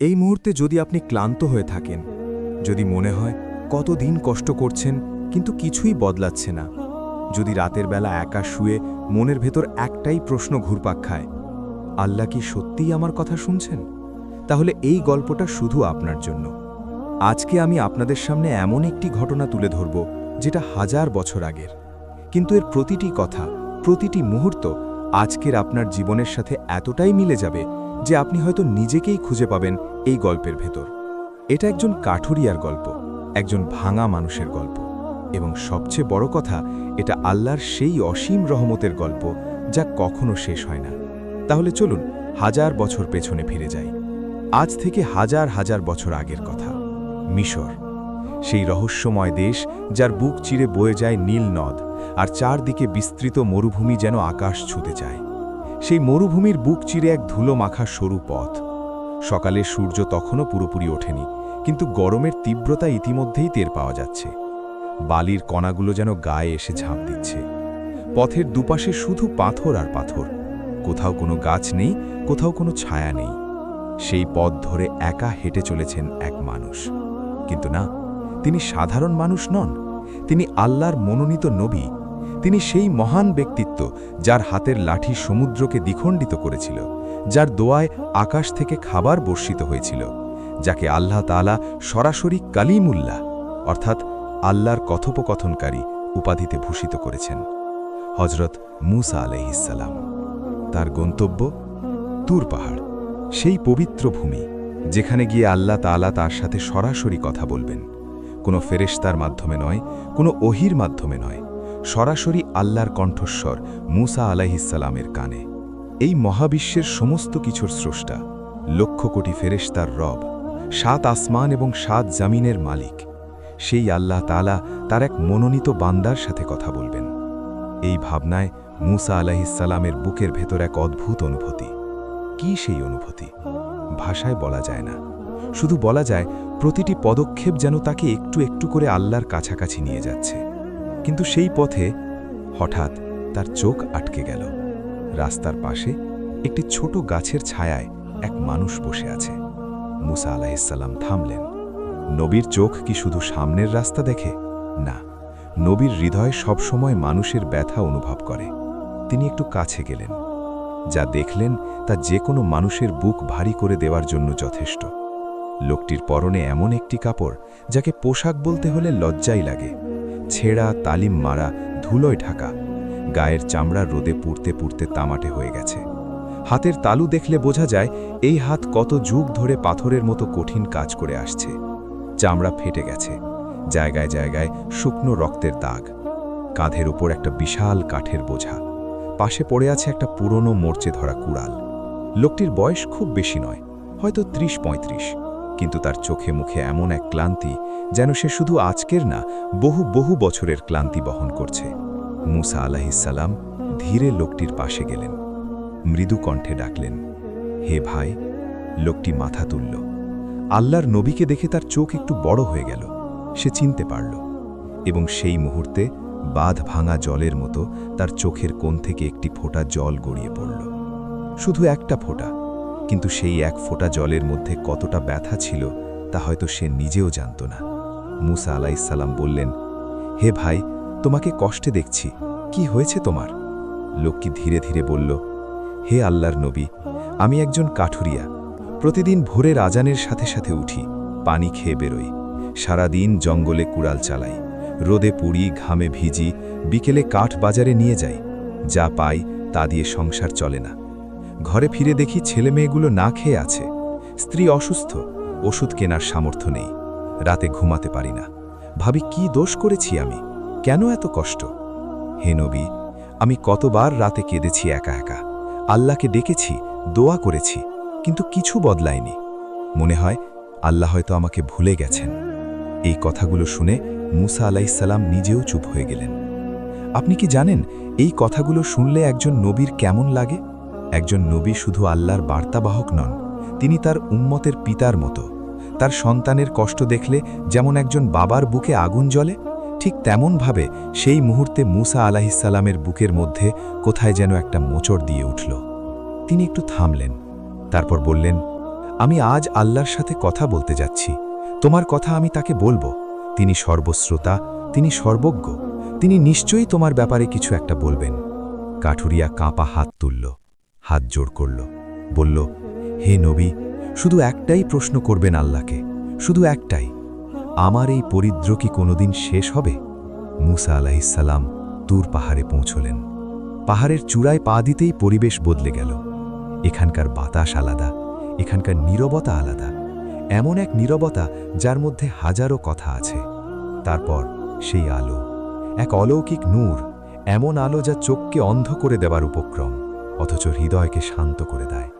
এই মুহূর্তে যদি আপনি ক্লান্ত হয়ে থাকেন, যদি মনে হয় কতদিন কষ্ট করছেন কিন্তু কিছুই বদলাচ্ছে না, যদি রাতের বেলা একা শুয়ে মনের ভেতর একটাই প্রশ্ন ঘুরপাক খায়, আল্লাহ কি সত্যিই আমার কথা শুনছেন? তাহলে এই গল্পটা শুধু আপনার জন্য। আজকে আমি আপনাদের সামনে এমন একটি ঘটনা তুলে ধরব যেটা হাজার বছর আগের, কিন্তু এর প্রতিটি কথা, প্রতিটি মুহূর্ত আজকের আপনার জীবনের সাথে এতটাই মিলে যাবে যে আপনি হয়তো নিজেকেই খুঁজে পাবেন এই গল্পের ভেতর। এটা একজন কাঠুরিয়ার গল্প, একজন ভাঙা মানুষের গল্প, এবং সবচেয়ে বড় কথা, এটা আল্লাহর সেই অসীম রহমতের গল্প যা কখনো শেষ হয় না। তাহলে চলুন হাজার বছর পেছনে ফিরে যাই। আজ থেকে হাজার হাজার বছর আগের কথা। মিশর, সেই রহস্যময় দেশ যার বুক চিরে বয়ে যায় নীল নদ, আর চারদিকে বিস্তৃত মরুভূমি যেন আকাশ ছুঁতে চায়। সেই মরুভূমির বুক চিরে এক ধুলো মাখা সরু পথ। সকালে সূর্য তখনও পুরোপুরি ওঠেনি, কিন্তু গরমের তীব্রতা ইতিমধ্যেই টের পাওয়া যাচ্ছে। বালির কণাগুলো যেন গায়ে এসে ঝাঁপ দিচ্ছে। পথের দুপাশে শুধু পাথর আর পাথর, কোথাও কোনো গাছ নেই, কোথাও কোনো ছায়া নেই। সেই পথ ধরে একা হেঁটে চলেছেন এক মানুষ, কিন্তু না, তিনি সাধারণ মানুষ নন, তিনি আল্লাহর মনোনীত নবী। তিনি সেই মহান ব্যক্তিত্ব যার হাতের লাঠি সমুদ্রকে দ্বিখণ্ডিত করেছিল, যার দোয়ায় আকাশ থেকে খাবার বর্ষিত হয়েছিল, যাকে আল্লাহ তাআলা সরাসরি কালিমুল্লাহ অর্থাৎ আল্লাহর কথোপকথনকারী উপাধিতে ভূষিত করেছেন। হজরত মুসা আলাইহিসসালাম। তার গন্তব্য তুর পাহাড়, সেই পবিত্র ভূমি যেখানে গিয়ে আল্লাহ তাআলা তার সাথে সরাসরি কথা বলবেন। কোনো ফেরেশতার মাধ্যমে নয়, কোনো ওহির মাধ্যমে নয়, সরাসরি আল্লাহর কণ্ঠস্বর মুসা আলাইহিসসালামের কানে। এই মহাবিশ্বের সমস্ত কিছুর স্রষ্টা, লক্ষ কোটি ফেরেশতার রব, 7 আসমান এবং 7 জামিনের মালিক, সেই আল্লাহ তাআলা তার এক মনোনীত বান্দার সাথে কথা বলবেন। এই ভাবনায় মুসা আলাইহিসসালামের বুকের ভেতর এক অদ্ভুত অনুভূতি। কি সেই অনুভূতি? ভাষায় বলা যায় না, শুধু বলা যায় প্রতিটি পদক্ষেপ যেন তাকে একটু একটু করে আল্লাহর কাছাকাছি নিয়ে যাচ্ছে। কিন্তু সেই পথে হঠাৎ তার চোখ আটকে গেল। রাস্তার পাশে একটি ছোট গাছের ছায়ায় এক মানুষ বসে আছে। মুসা আলাইহিসসালাম থামলেন। নবীর চোখ কি শুধু সামনের রাস্তা দেখে? না, নবীর হৃদয় সবসময় মানুষের ব্যথা অনুভব করে। তিনি একটু কাছে গেলেন। যা দেখলেন তা যে কোনো মানুষের বুক ভারী করে দেওয়ার জন্য যথেষ্ট। লোকটির পরনে এমন একটি কাপড় যাকে পোশাক বলতে হলে লজ্জাই লাগে। ছেঁড়া, তালিম মারা, ধুলোয় ঢাকা, গায়ের চামড়া রোদে পুড়তে পুড়তে তামাটে হয়ে গেছে। হাতের তালু দেখলে বোঝা যায় এই হাত কত যুগ ধরে পাথরের মতো কঠিন কাজ করে আসছে। চামড়া ফেটে গেছে, জায়গায় জায়গায় শুকনো রক্তের দাগ। কাঁধের উপর একটা বিশাল কাঠের বোঝা, পাশে পড়ে আছে একটা পুরনো মরচে ধরা কুড়াল। লোকটির বয়স খুব বেশি নয়, হয়তো 30-35, কিন্তু তার চোখে মুখে এমন এক ক্লান্তি যেন সে শুধু আজকের না, বহু বহু বছরের ক্লান্তি বহন করছে। মুসা আলাইহিসসালাম ধীরে লোকটির পাশে গেলেন, মৃদু কণ্ঠে ডাকলেন, হে ভাই। লোকটি মাথা তুলল। আল্লাহর নবীকে দেখে তার চোখ একটু বড় হয়ে গেল। সে চিনতে পারল, এবং সেই মুহূর্তে বাঁধ ভাঙা জলের মতো তার চোখের কোণ থেকে একটি ফোঁটা জল গড়িয়ে পড়ল। শুধু একটা ফোঁটা, কিন্তু সেই এক ফোঁটা জলের মধ্যে কতটা ব্যথা ছিল তা হয়তো সে নিজেও জানত না। মুসা আলাইহিসসালাম বললেন, হে ভাই, তোমাকে কষ্টে দেখছি, কি হয়েছে তোমার? লোকটি ধীরে ধীরে বলল, হে আল্লাহর নবী, আমি একজন কাঠুরিয়া। প্রতিদিন ভোরের আজানের সাথে সাথে উঠি, পানি খেয়ে বেরোই, সারাদিন জঙ্গলে কুড়াল চালাই, রোদে পুড়ি, ঘামে ভিজি, বিকেলে কাঠ বাজারে নিয়ে যাই। যা পাই তা দিয়ে সংসার চলে না। ঘরে ফিরে দেখি ছেলে মেয়েগুলো না খেয়ে আছে, স্ত্রী অসুস্থ, ওষুধ কেনার সামর্থ্য নেই, রাতে ঘুমাতে পারি না। ভাবি কি দোষ করেছি আমি, কেন এত কষ্ট? হে নবী, আমি কতবার রাতে কেঁদেছি একা একা, আল্লাহকে ডেকেছি, দোয়া করেছি, কিন্তু কিছু বদলায়নি। মনে হয় আল্লাহ হয়তো আমাকে ভুলে গেছেন। এই কথাগুলো শুনে মুসা আলাইহিসসালাম নিজেও চুপ হয়ে গেলেন। আপনি কি জানেন এই কথাগুলো শুনলে একজন নবীর কেমন লাগে? একজন নবী শুধু আল্লাহর বার্তাবাহক নন, তিনি তার উম্মতের পিতার মতো। তার সন্তানের কষ্ট দেখলে যেমন একজন বাবার বুকে আগুন জ্বলে, ঠিক তেমনভাবে সেই মুহূর্তে মুসা আলাইহিসসালামের বুকের মধ্যে কোথায় যেন একটা মোচড় দিয়ে উঠল। তিনি একটু থামলেন, তারপর বললেন, আমি আজ আল্লাহর সাথে কথা বলতে যাচ্ছি, তোমার কথা আমি তাকে বলবো। তিনি সর্বশ্রোতা, তিনি সর্বজ্ঞ, তিনি নিশ্চয়ই তোমার ব্যাপারে কিছু একটা বলবেন। কাঠুরিয়া কাঁপা হাত তুলল, হাত জোড় করল, বলল, হে নবী, শুধু একটাই প্রশ্ন করবেন আল্লাহকে, শুধু একটাই, আমার এই পরিদ্র কি কোনোদিন শেষ হবে? মুসা আলাইহিসসালাম তুর পাহাড়ে পৌঁছলেন। পাহাড়ের চূড়ায় পা দিতেই পরিবেশ বদলে গেল। এখানকার বাতাস আলাদা, এখানকার নীরবতা আলাদা, এমন এক নীরবতা যার মধ্যে হাজারো কথা আছে। তারপর সেই আলো, এক অলৌকিক নূর, এমন আলো যা চোখকে অন্ধ করে দেবার উপক্রম, অথচ হৃদয়কে শান্ত করে দেয়।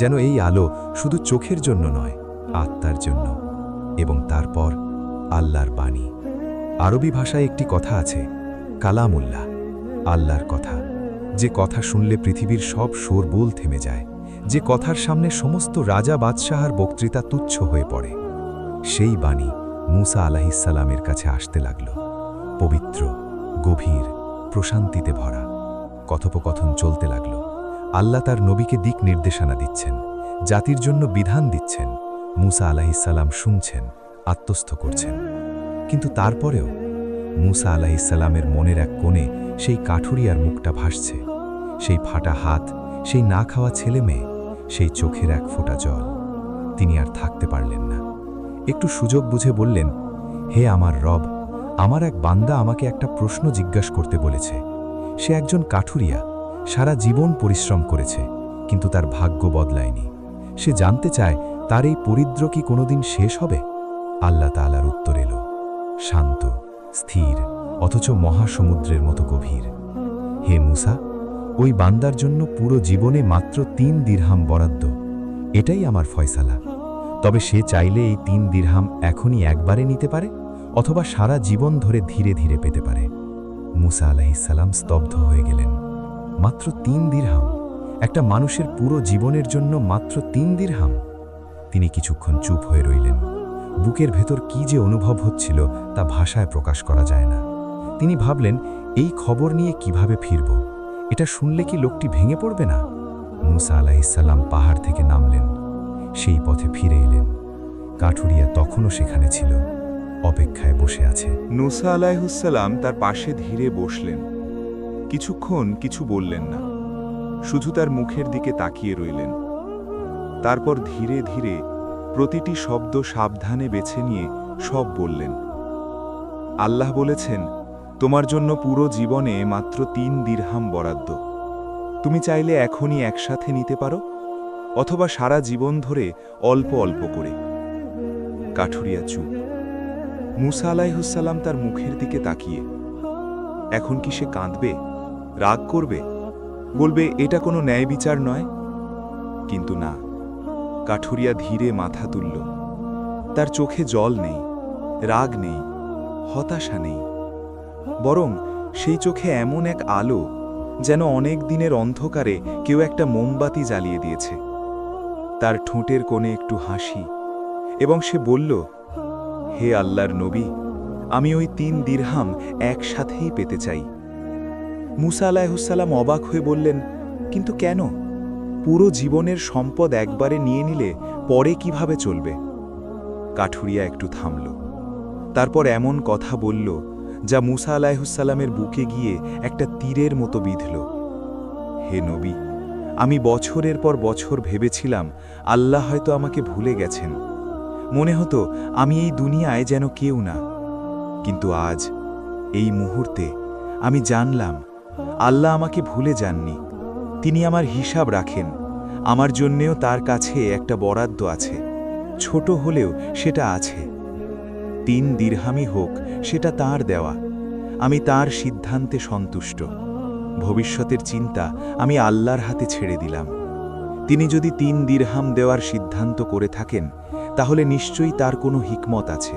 যেন এই আলো শুধু চোখের জন্য নয়, আত্মার জন্য। এবং তারপর আল্লাহর বাণী। আরবি ভাষায় একটি কথা আছে, কালামুল্লাহ, আল্লাহর কথা, যে কথা শুনলে পৃথিবীর সব শোরগোল থেমে যায়, যে কথার সামনে সমস্ত রাজা বাদশাহার বক্তৃতা তুচ্ছ হয়ে পড়ে। সেই বাণী মুসা আলাইহিসসালামের কাছে আসতে লাগল, পবিত্র, গভীর, প্রশান্তিতে ভরা। কথোপকথন চলতে লাগল। আল্লাহ তার নবীকে দিক নির্দেশনা দিচ্ছেন, জাতির জন্য বিধান দিচ্ছেন। মুসা আলাইহিসসালাম শুনছেন, আত্মস্থ করছেন। কিন্তু তারপরেও মুসা আলাইহিসসালামের মনের এক কোণে সেই কাঠুরিয়ার মুখটা ভাসছে, সেই ফাটা হাত, সেই না খাওয়া ছেলে মেয়ে, সেই চোখের এক ফোঁটা জল। তিনি আর থাকতে পারলেন না। একটু সুযোগ বুঝে বললেন, হে আমার রব, আমার এক বান্দা আমাকে একটা প্রশ্ন জিজ্ঞাসা করতে বলেছে। সে একজন কাঠুরিয়া, সারা জীবন পরিশ্রম করেছে, কিন্তু তার ভাগ্য বদলায়নি। সে জানতে চায় তার এই পরিদ্র কি কোনোদিন শেষ হবে? আল্লাহ তাআলার উত্তর এলো, শান্ত, স্থির, অথচ মহাসমুদ্রের মতো গভীর। হে মুসা, ওই বান্দার জন্য পুরো জীবনে মাত্র 3 দিরহাম বরাদ্দ। এটাই আমার ফয়সালা। তবে সে চাইলে এই 3 দিরহাম এখনই একবারে নিতে পারে, অথবা সারা জীবন ধরে ধীরে ধীরে পেতে পারে। মুসা আলাইহিসসালাম স্তব্ধ হয়ে গেলেন। মাত্র 3 দিরহাম, একটা মানুষের পুরো জীবনের জন্য মাত্র 3 দিরহাম। তিনি কিছুক্ষণ চুপ হয়ে রইলেন। বুকের ভেতর কি যে অনুভব হচ্ছিল তা ভাষায় প্রকাশ করা যায় না। তিনি ভাবলেন, এই খবর নিয়ে কিভাবে ফিরব? এটা শুনলে কি লোকটি ভেঙে পড়বে না? মুসা আলাইহিসসালাম পাহাড় থেকে নামলেন, সেই পথে ফিরে এলেন। কাঠুরিয়া তখনও সেখানে ছিল, অপেক্ষায় বসে আছে। মুসা আলাইহিসসালাম তার পাশে ধীরে বসলেন। কিছুক্ষণ কিছু বললেন না, শুধু তার মুখের দিকে তাকিয়ে রইলেন। তারপর ধীরে ধীরে প্রতিটি শব্দ সাবধানে বেছে নিয়ে সব বললেন। আল্লাহ বলেছেন, তোমার জন্য পুরো জীবনে মাত্র 3 দিরহাম বরাদ্দ। তুমি চাইলে এখনই একসাথে নিতে পারো, অথবা সারা জীবন ধরে অল্প অল্প করে। কাঠুরিয়া চুপ। মুসা আলাইহিসসালাম তার মুখের দিকে তাকিয়ে, এখন কি সে কাঁদবে, রাগ করবে, বলবে এটা কোনো ন্যায় বিচার নয়? কিন্তু না, কাঠুরিয়া ধীরে মাথা তুলল। তার চোখে জল নেই, রাগ নেই, হতাশা নেই, বরং সেই চোখে এমন এক আলো যেন অনেক দিনের অন্ধকারে কেউ একটা মোমবাতি জ্বালিয়ে দিয়েছে। তার ঠোঁটের কোণে একটু হাসি, এবং সে বলল, হে আল্লাহর নবী, আমি ওই 3 দিরহাম একসাথেই পেতে চাই। মুসা আলাইহিসসালাম অবাক হয়ে বললেন, কিন্তু কেন? পুরো জীবনের সম্পদ একবারে নিয়ে নিলে পরে কিভাবে চলবে? কাঠুরিয়া একটু থামল। তারপর এমন কথা বলল যা মুসা আলাইহিসসালামের বুকে গিয়ে একটা তীরের মতো বিঁধল। হে নবী, আমি বছরের পর বছর ভেবেছিলাম আল্লাহ হয়তো আমাকে ভুলে গেছেন। মনে হতো আমি এই দুনিয়ায় যেন কেউ না। কিন্তু আজ, এই মুহূর্তে আমি জানলাম আল্লাহ আমাকে ভুলে যাননি। তিনি আমার হিসাব রাখেন। আমার জন্যেও তার কাছে একটা বরাদ্দ আছে, ছোট হলেও সেটা আছে। 3 দিরহামই হোক, সেটা তার দেওয়া। আমি তার সিদ্ধান্তে সন্তুষ্ট। ভবিষ্যতের চিন্তা আমি আল্লাহর হাতে ছেড়ে দিলাম। তিনি যদি 3 দিরহাম দেওয়ার সিদ্ধান্ত করে থাকেন, তাহলে নিশ্চয়ই তার কোনো হিকমত আছে।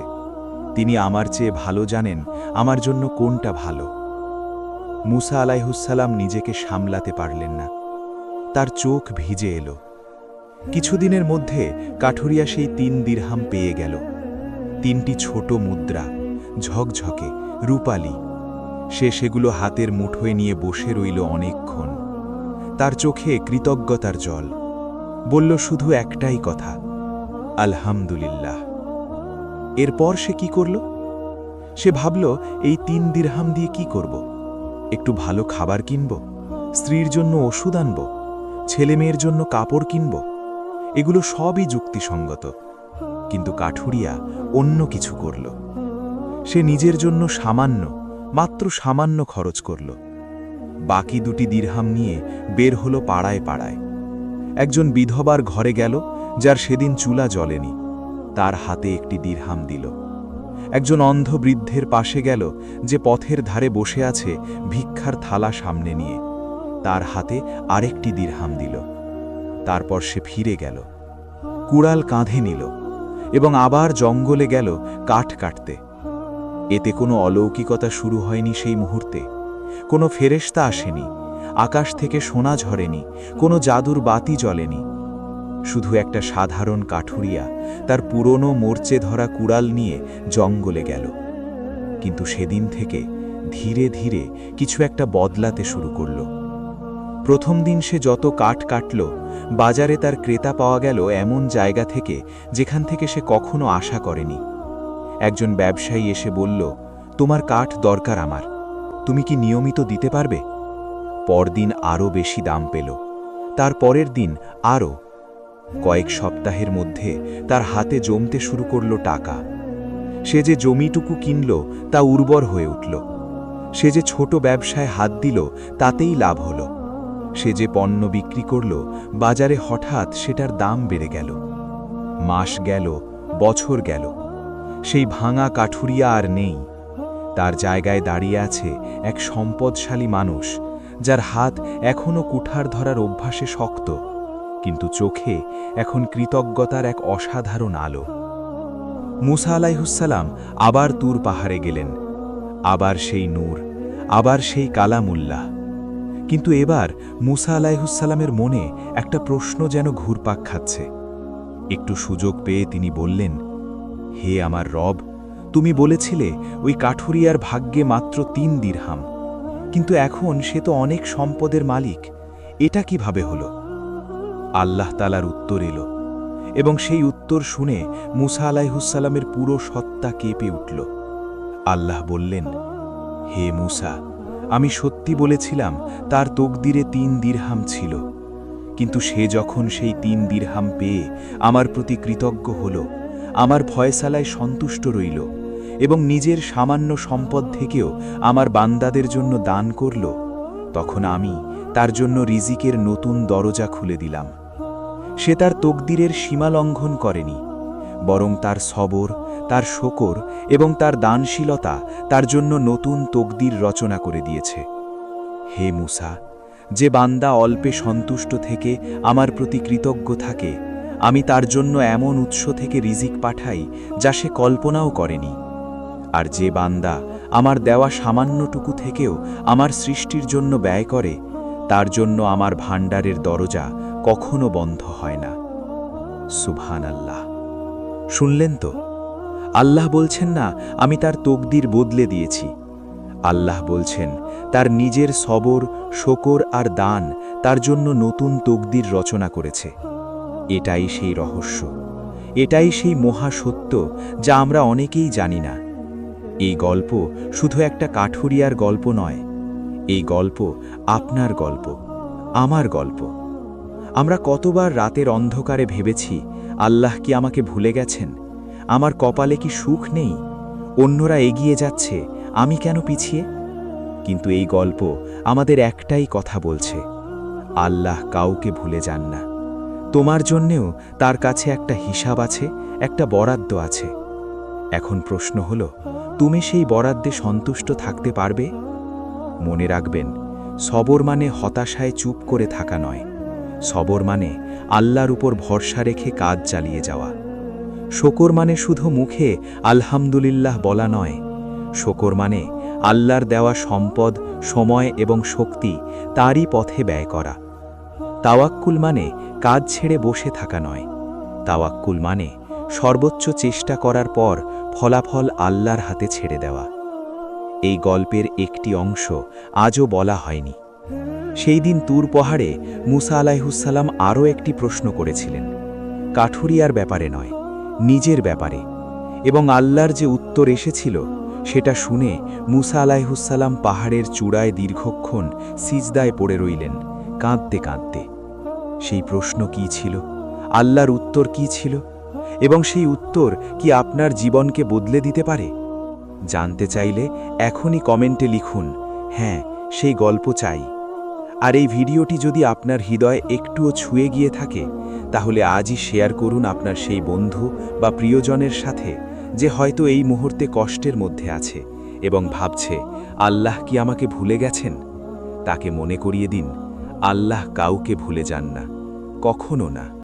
তিনি আমার চেয়ে ভালো জানেন আমার জন্য কোনটা ভালো। মুসা আলাইহিসসালাম নিজেকে সামলাতে পারলেন না। তার চোখ ভিজে এলো। কিছুদিনের মধ্যে কাঠুরিয়া সেই 3 দিরহাম পেয়ে গেল। 3টি ছোট মুদ্রা, ঝকঝকে, রূপালি। সে সেগুলো হাতের মুঠোয় নিয়ে বসে রইল অনেকক্ষণ। তার চোখে কৃতজ্ঞতার জল। বলল শুধু একটাই কথা, আলহামদুলিল্লাহ। এরপর সে কি করল? সে ভাবল, এই 3 দিরহাম দিয়ে কি করব? একটু ভালো খাবার কিনব, স্ত্রীর জন্য ওষুধ আনব, ছেলে মেয়ের জন্য কাপড় কিনব। এগুলো সবই যুক্তিসঙ্গত, কিন্তু কাঠুরিয়া অন্য কিছু করল। সে নিজের জন্য মাত্র সামান্য খরচ করল। বাকি 2 দিরহাম নিয়ে বের হলো পাড়ায় পাড়ায়। একজন বিধবার ঘরে গেল, যার সেদিন চুলা জ্বলেনি, তার হাতে 1 দিরহাম দিল। একজন অন্ধ বৃদ্ধের পাশে গেল, যে পথের ধারে বসে আছে ভিক্ষার থালা সামনে নিয়ে, তার হাতে আরেকটি দিরহাম দিল। তারপর সে ফিরে গেল, কুড়াল কাঁধে নিল এবং আবার জঙ্গলে গেল কাঠ কাটতে। এতে কোনো অলৌকিকতা শুরু হয়নি সেই মুহূর্তে। কোনো ফেরেশতা আসেনি, আকাশ থেকে সোনা ঝরেনি, কোনো জাদুর বাতি জ্বলেনি। শুধু একটা সাধারণ কাঠুরিয়া তার পুরনো মরচে ধরা কুড়াল নিয়ে জঙ্গলে গেল। কিন্তু সেদিন থেকে ধীরে ধীরে কিছু একটা বদলাতে শুরু করল। প্রথম দিন সে যত কাঠ কাটল, বাজারে তার ক্রেতা পাওয়া গেল এমন জায়গা থেকে যেখান থেকে সে কখনো আশা করেনি। একজন ব্যবসায়ী এসে বলল, তোমার কাঠ দরকার আমার, তুমি কি নিয়মিত দিতে পারবে? পরদিন আরও বেশি দাম পেল, তার পরের দিন আরও। কয়েক সপ্তাহের মধ্যে তার হাতে জমতে শুরু করল টাকা। সে যে জমিটুকু কিনল তা উর্বর হয়ে উঠল। সে যে ছোট ব্যবসায় হাত দিল তাতেই লাভ হল। সে যে পণ্য বিক্রি করল, বাজারে হঠাৎ সেটার দাম বেড়ে গেল। মাস গেল, বছর গেল, সেই ভাঙা কাঠুরিয়া আর নেই। তার জায়গায় দাঁড়িয়ে আছে এক সম্পদশালী মানুষ, যার হাত এখনও কুঠার ধরার অভ্যাসে শক্ত, কিন্তু চোখে এখন কৃতজ্ঞতার এক অসাধারণ আলো। মুসা আলাইহুসসালাম আবার তুর পাহাড়ে গেলেন, আবার সেই নূর, আবার সেই কালামুল্লাহ। কিন্তু এবার মুসা আলাইহুসসালামের মনে একটা প্রশ্ন যেন ঘুরপাক খাচ্ছে। একটু সুযোগ পেয়ে তিনি বললেন, হে আমার রব, তুমি বলেছিলে ওই কাঠুরিয়ার ভাগ্যে মাত্র 3 দিরহাম, কিন্তু এখন সে তো অনেক সম্পদের মালিক, এটা কিভাবে হলো? আল্লাহ তাআলার উত্তর এলো, এবং সেই উত্তর শুনে মুসা আলাইহুসসালামের পুরো সত্তা কেঁপে উঠল। আল্লাহ বললেন, হে মুসা, আমি সত্যি বলেছিলাম তার তকদিরে 3 দিরহাম ছিল, কিন্তু সে যখন সেই 3 দিরহাম পেয়ে আমার প্রতি কৃতজ্ঞ হল, আমার ফয়সালায় সন্তুষ্ট রইল এবং নিজের সামান্য সম্পদ থেকেও আমার বান্দাদের জন্য দান করল, তখন আমি তার জন্য রিজিকের নতুন দরজা খুলে দিলাম। সে তার তকদিরের সীমা লঙ্ঘন করেনি, বরং তার সবর, তার শকর এবং তার দানশীলতা তার জন্য নতুন তকদির রচনা করে দিয়েছে। হে মুসা, যে বান্দা অল্পে সন্তুষ্ট থেকে আমার প্রতি কৃতজ্ঞ থাকে, আমি তার জন্য এমন উৎস থেকে রিজিক পাঠাই যা সে কল্পনাও করেনি। আর যে বান্দা আমার দেওয়া সামান্যটুকু থেকেও আমার সৃষ্টির জন্য ব্যয় করে, তার জন্য আমার ভাণ্ডারের দরজা কখনো বন্ধ হয় না। সুবহানাল্লাহ। শুনলেন তো? আল্লাহ বলছেন না আমি তার তকদির বদলে দিয়েছি। আল্লাহ বলছেন তার নিজের সবর, শকর আর দান তার জন্য নতুন তকদির রচনা করেছে। এটাই সেই রহস্য, এটাই সেই মহাসত্য যা আমরা অনেকেই জানি না। এই গল্প শুধু একটা কাঠুরিয়ার গল্প নয়, এই গল্প আপনার গল্প, আমার গল্প। আমরা কতবার রাতের অন্ধকারে ভেবেছি, আল্লাহ কি আমাকে ভুলে গেছেন? আমার কপালে কি সুখ নেই? অন্যরা এগিয়ে যাচ্ছে, আমি কেন পিছিয়ে? কিন্তু এই গল্প আমাদের একটাই কথা বলছে, আল্লাহ কাউকে ভুলে যান না। তোমার জন্যেও তার কাছে একটা হিসাব আছে, একটা বরাদ্দ আছে। এখন প্রশ্ন হলো, তুমি সেই বরাদ্দে সন্তুষ্ট থাকতে পারবে? মনে রাখবেন, সবর মানে হতাশায় চুপ করে থাকা নয়। সবর মানে আল্লাহর উপর ভরসা রেখে কাজ চালিয়ে যাওয়া। শকর মানে শুধু মুখে আলহামদুলিল্লাহ বলা নয়। শকর মানে আল্লাহর দেওয়া সম্পদ, সময় এবং শক্তি তারই পথে ব্যয় করা। তাওয়াক্কুল মানে কাজ ছেড়ে বসে থাকা নয়। তাওয়াক্কুল মানে সর্বোচ্চ চেষ্টা করার পর ফলাফল আল্লাহর হাতে ছেড়ে দেওয়া। এই গল্পের একটি অংশ আজও বলা হয়নি। সেই দিন তুর পাহাড়ে মুসা আলাইহুসসালাম আরও একটি প্রশ্ন করেছিলেন, কাঠুরিয়ার ব্যাপারে নয়, নিজের ব্যাপারে, এবং আল্লাহর যে উত্তর এসেছিল সেটা শুনে মুসা আলাইহুসালাম পাহাড়ের চূড়ায় দীর্ঘক্ষণ সিজদায় পড়ে রইলেন, কাঁদতে কাঁদতে। সেই প্রশ্ন কি ছিল, আল্লাহর উত্তর কি ছিল, এবং সেই উত্তর কি আপনার জীবনকে বদলে দিতে পারে? জানতে চাইলে এখনই কমেন্টে লিখুন, হ্যাঁ, সেই গল্প চাই। আর এই ভিডিওটি যদি আপনার হৃদয়ে একটুও ছুঁয়ে গিয়ে থাকে, তাহলে আজই শেয়ার করুন আপনার সেই বন্ধু বা প্রিয়জনের সাথে, যে হয়তো এই মুহূর্তে কষ্টের মধ্যে আছে এবং ভাবছে, আল্লাহ কি আমাকে ভুলে গেছেন? তাকে মনে করিয়ে দিন, আল্লাহ কাউকে ভুলে যান না, কখনো না।